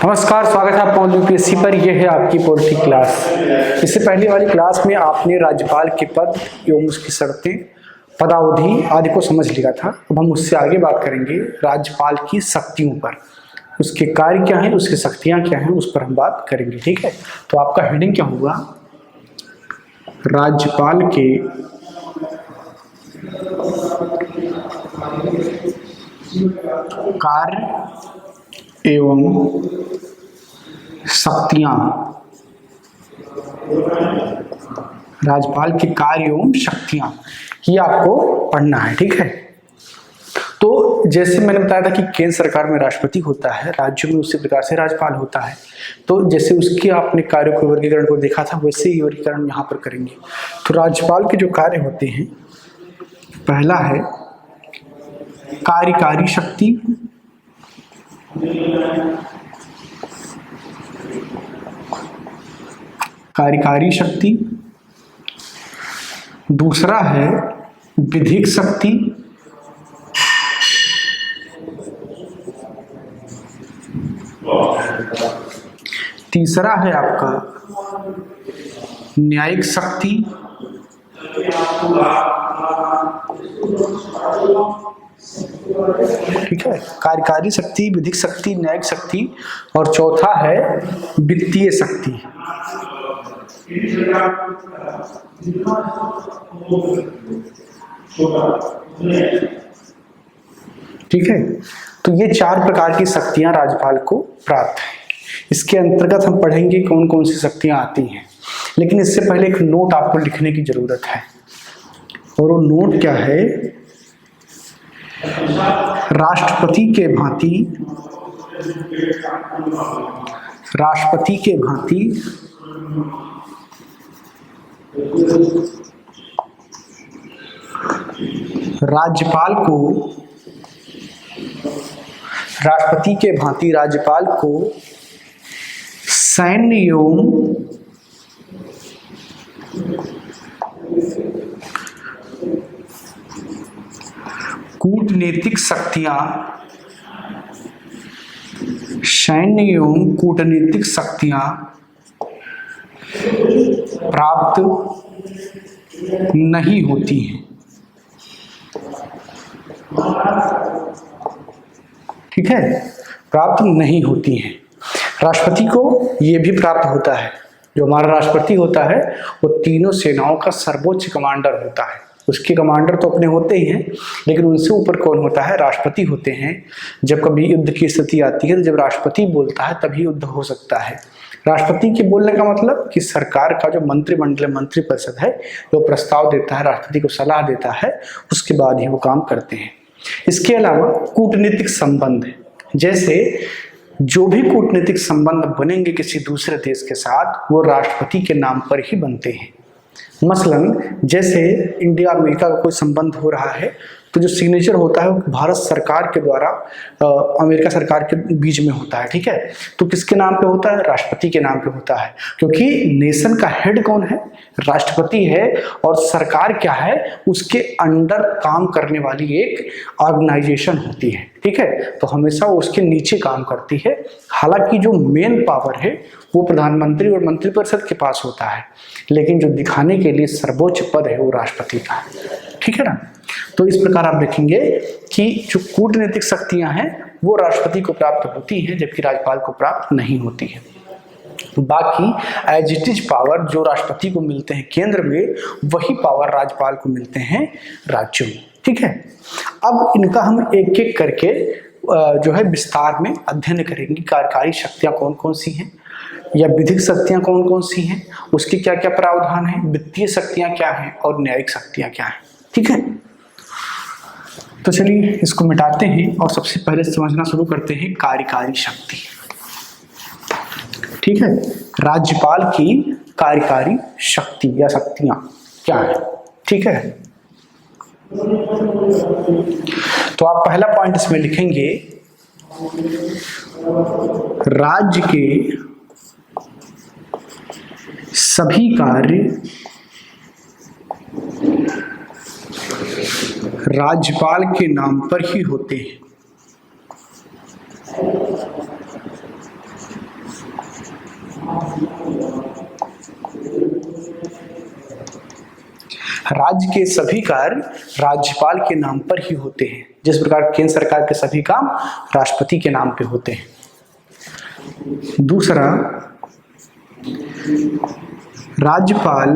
नमस्कार, स्वागत है आपका यूपीएससी पर। यह है आपकी पॉलिटी क्लास। इससे पहले वाली क्लास में आपने राज्यपाल के पद एवं उसकी शर्तें, पदावधि आदि को समझ लिया था। अब हम उससे आगे बात करेंगे राज्यपाल की शक्तियों पर। उसके कार्य क्या हैं, उसकी शक्तियां क्या हैं, उस पर हम बात करेंगे। ठीक है, तो आपका हेडिंग क्या होगा? राज्यपाल के कार्य एवं शक्तियां। राज्यपाल के कार्य एवं शक्तियां, ये आपको पढ़ना है। ठीक है, तो जैसे मैंने बताया था कि केंद्र सरकार में राष्ट्रपति होता है, राज्यों में उसी प्रकार से राज्यपाल होता है। तो जैसे उसके आपने कार्यों के वर्गीकरण को देखा था, वैसे ही वर्गीकरण यहाँ पर करेंगे। तो राज्यपाल के जो कार्य होते हैं, पहला है कार्यकारी शक्ति, कार्यकारी शक्ति। दूसरा है विधिक शक्ति, तीसरा है आपका न्यायिक शक्ति, ठीक है, कार्यकारी शक्ति, विधिक शक्ति, न्यायिक शक्ति, और चौथा है वित्तीय शक्ति। ठीक है, तो ये चार प्रकार की शक्तियां राज्यपाल को प्राप्त है। इसके अंतर्गत हम पढ़ेंगे कौन कौन सी शक्तियां आती हैं, लेकिन इससे पहले एक नोट आपको लिखने की जरूरत है। और वो नोट क्या है? राष्ट्रपति के भांति राष्ट्रपति के भांति राज्यपाल को सैन्य एवं कूटनीतिक शक्तियां, सैन्य एवं कूटनीतिक शक्तियां प्राप्त नहीं होती हैं। ठीक है, प्राप्त नहीं होती हैं। राष्ट्रपति को ये भी प्राप्त होता है। जो हमारा राष्ट्रपति होता है वो तीनों सेनाओं का सर्वोच्च कमांडर होता है। उसके कमांडर तो अपने होते ही हैं, लेकिन उनसे ऊपर कौन होता है? राष्ट्रपति होते हैं। जब कभी युद्ध की स्थिति आती है तो जब राष्ट्रपति बोलता है तभी युद्ध हो सकता है। राष्ट्रपति के बोलने का मतलब कि सरकार का जो मंत्रिमंडल, मंत्रिपरिषद है, जो प्रस्ताव देता है, राष्ट्रपति को सलाह देता है, उसके बाद ही वो काम करते हैं। इसके अलावा कूटनीतिक संबंध, जैसे जो भी कूटनीतिक संबंध बनेंगे किसी दूसरे देश के साथ, वो राष्ट्रपति के नाम पर ही बनते हैं। मसलन जैसे इंडिया अमेरिका का कोई संबंध हो रहा है, तो जो सिग्नेचर होता है वो भारत सरकार के द्वारा अमेरिका सरकार के बीच में होता है। ठीक है, तो किसके नाम पे होता है? राष्ट्रपति के नाम पे होता है, क्योंकि नेशन का हेड कौन है? राष्ट्रपति है। और सरकार क्या है? उसके अंडर काम करने वाली एक ऑर्गेनाइजेशन होती है। ठीक है, तो हमेशा वो उसके नीचे काम करती है। हालांकि जो मेन पावर है वो प्रधानमंत्री और मंत्रिपरिषद के पास होता है, लेकिन जो दिखाने के लिए सर्वोच्च पद है वो राष्ट्रपति का है। ठीक है ना? तो इस प्रकार आप देखेंगे कि जो कूटनीतिक शक्तियां हैं वो राष्ट्रपति को प्राप्त होती हैं, जबकि राज्यपाल को प्राप्त नहीं होती है। बाकी एज इट इज पावर जो राष्ट्रपति को मिलते हैं केंद्र में, वही पावर राज्यपाल को मिलते हैं राज्यों में। ठीक है, अब इनका हम एक एक करके जो है विस्तार में अध्ययन करेंगे। कार्यकारी शक्तियां कौन कौन सी हैं, या विधिक शक्तियां कौन कौन सी हैं, उसके क्या क्या प्रावधान है, वित्तीय शक्तियां क्या हैं, और न्यायिक शक्तियां क्या हैं। ठीक है, तो चलिए इसको मिटाते हैं और सबसे पहले समझना शुरू करते हैं कार्यकारी शक्ति। ठीक है, राज्यपाल की कार्यकारी शक्ति या शक्तियां क्या है। ठीक है, तो आप पहला पॉइंट इसमें लिखेंगे, राज्य के सभी कार्य राज्यपाल के नाम पर ही होते हैं। राज्य के सभी कार्य राज्यपाल के नाम पर ही होते हैं, जिस प्रकार केंद्र सरकार के सभी काम राष्ट्रपति के नाम पे होते हैं। दूसरा, राज्यपाल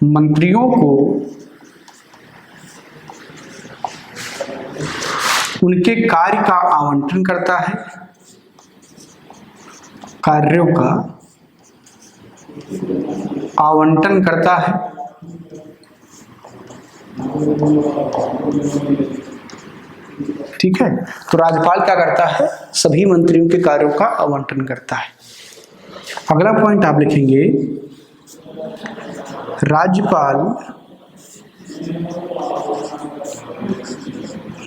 मंत्रियों को उनके कार्य का आवंटन करता है, कार्यों का आवंटन करता है, ठीक है। तो राज्यपाल क्या करता है, सभी मंत्रियों के कार्यों का आवंटन करता है। अगला पॉइंट आप लिखेंगे, राज्यपाल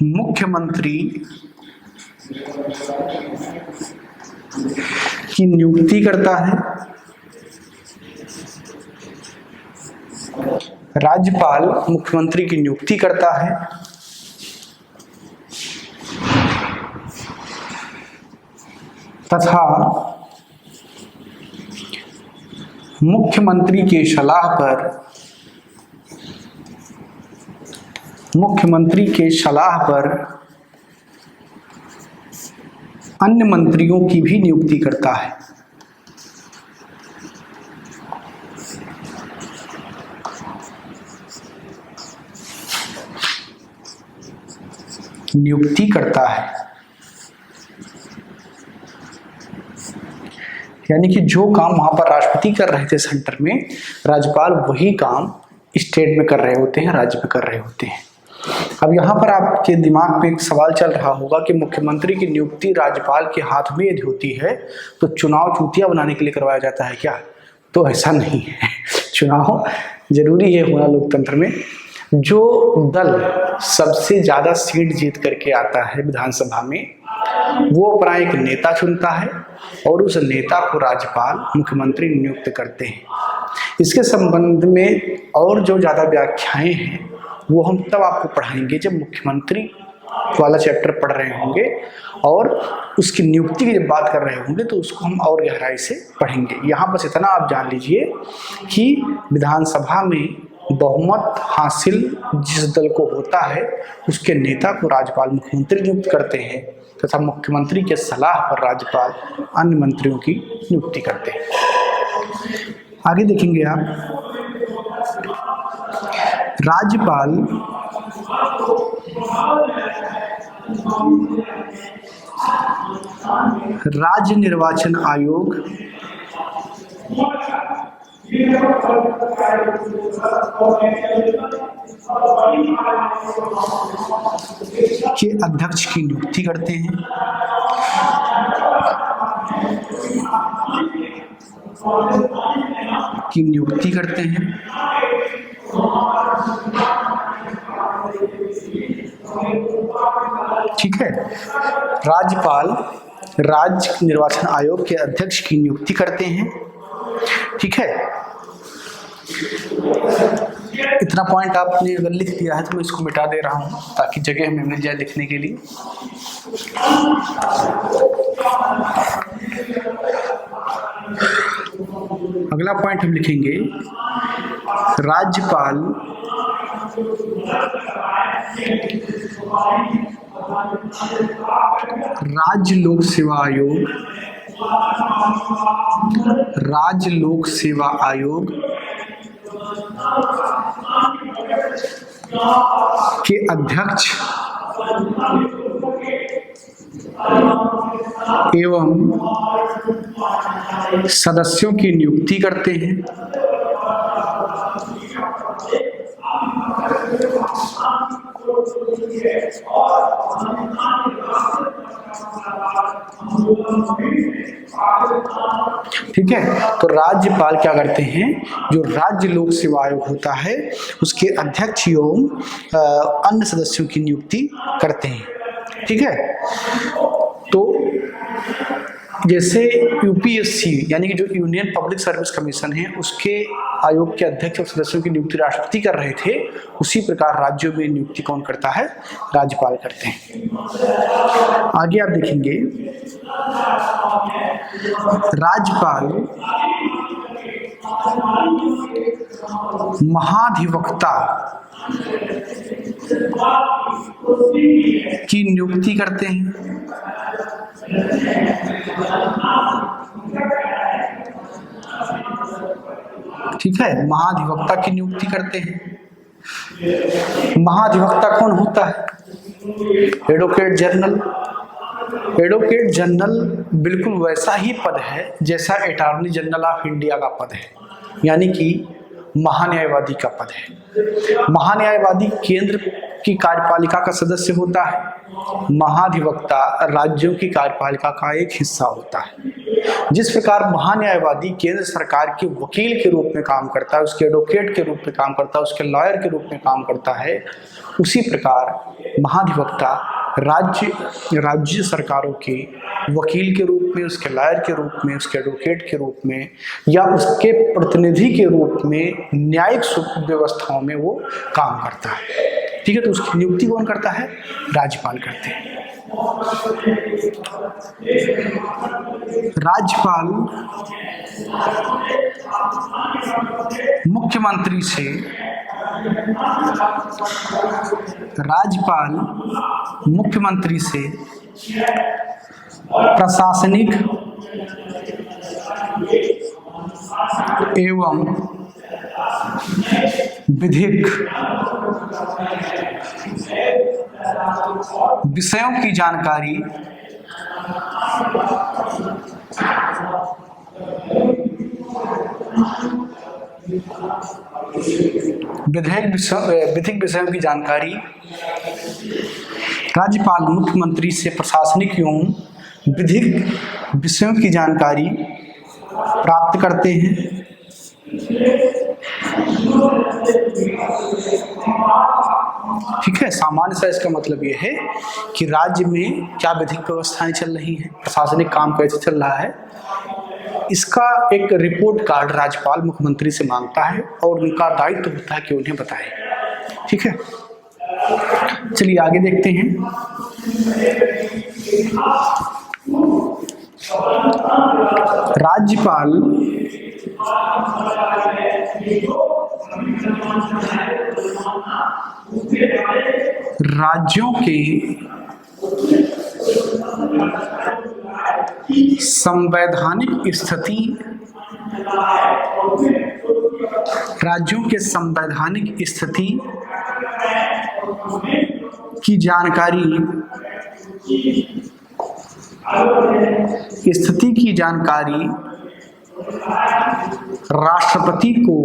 मुख्यमंत्री की नियुक्ति करता है। राज्यपाल मुख्यमंत्री की नियुक्ति करता है तथा मुख्यमंत्री के सलाह पर अन्य मंत्रियों की भी नियुक्ति करता है। नियुक्ति करता है यानी कि जो काम वहां पर राष्ट्रपति कर रहे थे सेंटर में, राज्यपाल वही काम स्टेट में कर रहे होते हैं, राज्य में कर रहे होते हैं। अब यहाँ पर आपके दिमाग में एक सवाल चल रहा होगा कि मुख्यमंत्री की नियुक्ति राज्यपाल के हाथ में यदि होती है तो चुनाव चूतिया बनाने के लिए करवाया जाता है क्या? तो ऐसा नहीं है। चुनाव जरूरी है होना लोकतंत्र में। जो दल सबसे ज्यादा सीट जीत करके आता है विधानसभा में, वो अपना एक नेता चुनता है और उस नेता को राज्यपाल मुख्यमंत्री नियुक्त करते हैं। इसके संबंध में और जो ज्यादा व्याख्याएं हैं वो हम तब आपको पढ़ाएंगे जब मुख्यमंत्री वाला चैप्टर पढ़ रहे होंगे और उसकी नियुक्ति की जब बात कर रहे होंगे तो उसको हम और गहराई से पढ़ेंगे। यहाँ बस इतना आप जान लीजिए कि विधानसभा में बहुमत हासिल जिस दल को होता है उसके नेता को राज्यपाल मुख्यमंत्री नियुक्त करते हैं तथा मुख्यमंत्री के सलाह पर राज्यपाल अन्य मंत्रियों की नियुक्ति करते हैं। आगे देखेंगे आप, राज्यपाल राज्य निर्वाचन आयोग के अध्यक्ष की नियुक्ति करते हैं। ठीक है, राज्यपाल राज्य निर्वाचन आयोग के अध्यक्ष की नियुक्ति करते हैं। ठीक है, इतना पॉइंट आपने अगर लिख दिया है तो मैं इसको मिटा दे रहा हूं ताकि जगह हमें मिल जाए लिखने के लिए। अगला पॉइंट हम लिखेंगे, राज्यपाल राज्य लोक सेवा आयोग के अध्यक्ष एवं सदस्यों की नियुक्ति करते हैं। ठीक है, तो राज्यपाल क्या करते हैं, जो राज्य लोक सेवा आयोग होता है उसके अध्यक्ष एवं अन्य सदस्यों की नियुक्ति करते हैं। ठीक है, तो जैसे यूपीएससी यानी कि जो यूनियन पब्लिक सर्विस कमीशन है उसके आयोग के अध्यक्ष और सदस्यों की नियुक्ति राष्ट्रपति कर रहे थे, उसी प्रकार राज्यों में नियुक्ति कौन करता है, राज्यपाल करते हैं। आगे आप देखेंगे, राज्यपाल महाधिवक्ता की नियुक्ति करते हैं। ठीक है, महाधिवक्ता की नियुक्ति करते हैं। महाधिवक्ता कौन होता है? Advocate general. एडवोकेट जनरल बिल्कुल वैसा ही पद है जैसा अटॉर्नी जनरल ऑफ इंडिया का पद है, यानी कि महान्यायवादी का पद है। महान्यायवादी केंद्र की कार्यपालिका का सदस्य होता है। महाधिवक्ता राज्यों की कार्यपालिका का एक हिस्सा होता है। जिस प्रकार महान्यायवादी केंद्र सरकार के वकील के रूप में काम करता है, उसके एडवोकेट के रूप में काम करता है, उसके लॉयर के रूप में काम करता है, उसी प्रकार महाधिवक्ता राज्य सरकारों के वकील के रूप में, उसके लॉयर के रूप में, उसके एडवोकेट के रूप में या उसके प्रतिनिधि के रूप में न्यायिक व्यवस्थाओं में वो काम करता है। ठीक है, तो उसकी नियुक्ति कौन करता है? राज्यपाल करते हैं। राज्यपाल मुख्यमंत्री से प्रशासनिक एवं विधिक विषयों की जानकारी विधिक विषयों की जानकारी राज्यपाल मुख्यमंत्री से प्रशासनिक एवं विधिक विषयों की जानकारी प्राप्त करते हैं। ठीक है, सामान्य सा इसका मतलब ये है कि राज्य में क्या विधिक व्यवस्थाएं चल रही हैं, प्रशासनिक काम कैसे चल रहा है, इसका एक रिपोर्ट कार्ड राज्यपाल मुख्यमंत्री से मांगता है और उनका दायित्व होता है कि उन्हें बताएं। ठीक है, चलिए आगे देखते हैं। राज्यपाल राज्यों के संवैधानिक स्थिति की जानकारी राष्ट्रपति को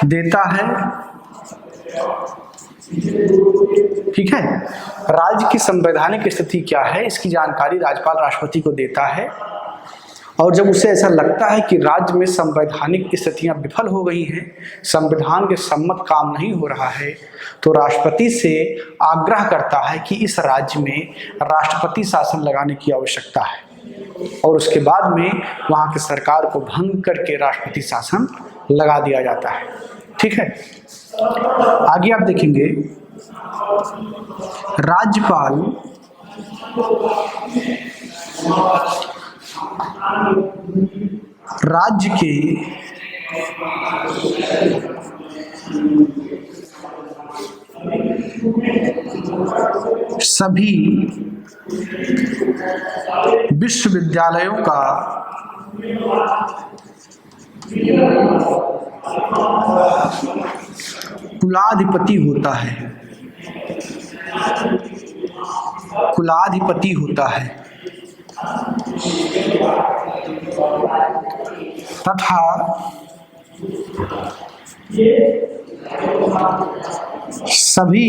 देता है। ठीक है, राज्य की संवैधानिक स्थिति क्या है, इसकी जानकारी राज्यपाल राष्ट्रपति को देता है। और जब उसे ऐसा लगता है कि राज्य में संवैधानिक स्थितियां विफल हो गई हैं, संविधान के सम्मत काम नहीं हो रहा है, तो राष्ट्रपति से आग्रह करता है कि इस राज्य में राष्ट्रपति शासन लगाने की आवश्यकता है और उसके बाद में वहां की सरकार को भंग करके राष्ट्रपति शासन लगा दिया जाता है। ठीक है, आगे आप देखेंगे राज्यपाल राज्य के सभी विश्वविद्यालयों का कुलाधिपति होता है। कुलाधिपति होता है तथा सभी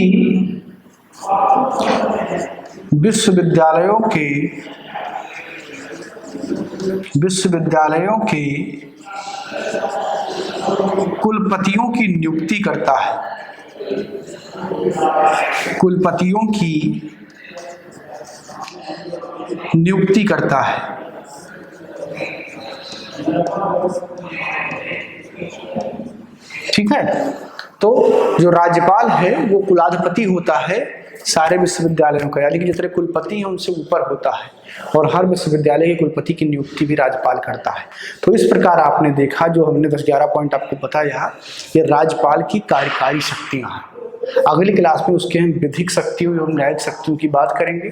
विश्वविद्यालयों के कुलपतियों की नियुक्ति करता है। कुलपतियों की नियुक्ति करता है। ठीक है, तो जो राज्यपाल है वो कुलाधिपति होता है सारे विश्वविद्यालयों का, यानी कि जितने कुलपति हैं उनसे ऊपर होता है, और हर विश्वविद्यालय के कुलपति की नियुक्ति भी राज्यपाल करता है। तो इस प्रकार आपने देखा, जो हमने 10-11 पॉइंट आपको बताया, ये राज्यपाल की कार्यकारी शक्तियां हैं। अगली क्लास में उसके हम विधिक शक्तियों एवं न्यायिक शक्तियों की बात करेंगे,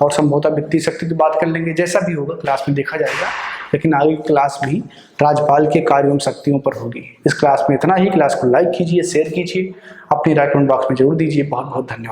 और संभवतः वित्तीय शक्ति की बात कर लेंगे। जैसा भी होगा क्लास में देखा जाएगा, लेकिन आगे की क्लास भी राज्यपाल के कार्यों एवं शक्तियों पर होगी। इस क्लास में इतना ही। क्लास को लाइक कीजिए, शेयर कीजिए, अपनी राय कमेंट बॉक्स में जरूर दीजिए। बहुत बहुत धन्यवाद।